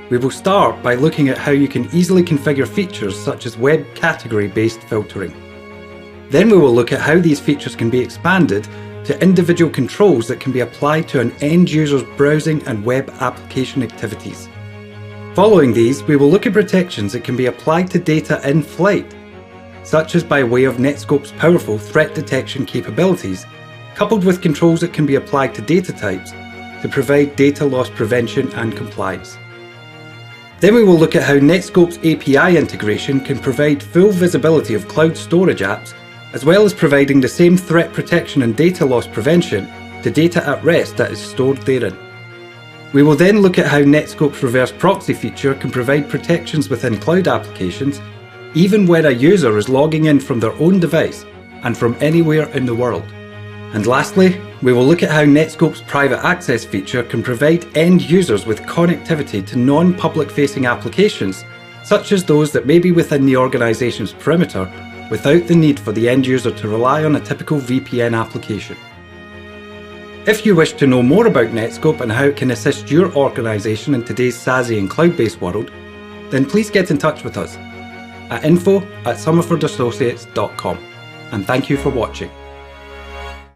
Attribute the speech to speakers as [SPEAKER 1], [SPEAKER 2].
[SPEAKER 1] We will start by looking at how you can easily configure features such as web category-based filtering. Then we will look at how these features can be expanded to individual controls that can be applied to an end user's browsing and web application activities. Following these, we will look at protections that can be applied to data in flight, such as by way of Netskope's powerful threat detection capabilities, coupled with controls that can be applied to data types to provide data loss prevention and compliance. Then we will look at how Netskope's API integration can provide full visibility of cloud storage apps, as well as providing the same threat protection and data loss prevention to data at rest that is stored therein. We will then look at how Netskope's reverse proxy feature can provide protections within cloud applications, even when a user is logging in from their own device and from anywhere in the world. And lastly, we will look at how Netskope's private access feature can provide end users with connectivity to non-public facing applications, such as those that may be within the organization's perimeter, without the need for the end user to rely on a typical VPN application. If you wish to know more about Netskope and how it can assist your organization in today's SASE and cloud-based world, then please get in touch with us at info@somerfordassociates.com, and thank you for watching.